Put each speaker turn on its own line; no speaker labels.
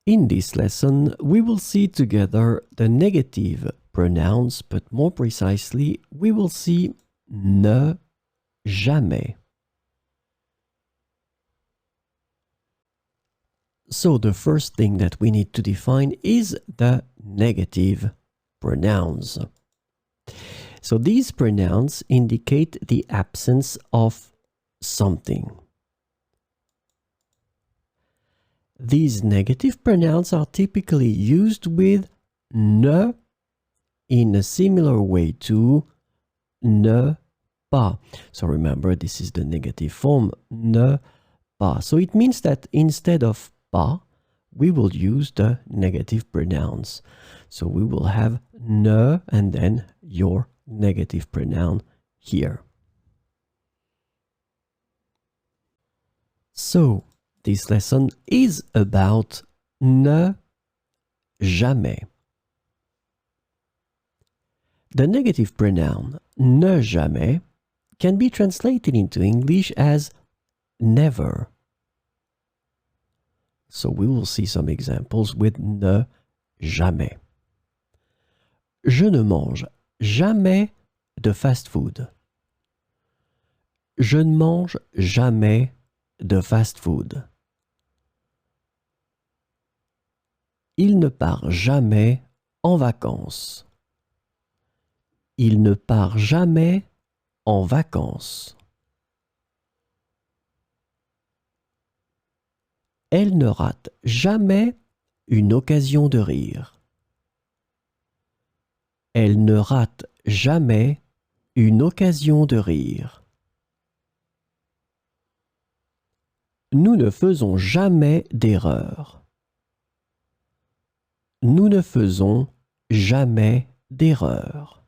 In this lesson, we will see together the negative pronouns, but more precisely, we will see ne jamais. So the first thing that we need to define is the negative pronouns. So these pronouns indicate the absence of something. These negative pronouns are typically used with ne in a similar way to ne pas. So remember, this is the negative form, ne pas. So it means that instead of pas, we will use the negative pronouns. So we will have ne and then your negative pronoun here. So this lesson is about ne jamais. The negative pronoun ne jamais can be translated into English as never. So we will see some examples with ne jamais. Je ne mange jamais de fast food. Je ne mange jamais de fast food. Il ne part jamais en vacances. Il ne part jamais en vacances. Elle ne rate jamais une occasion de rire. Elle ne rate jamais une occasion de rire. Nous ne faisons jamais d'erreur. Nous ne faisons jamais d'erreur.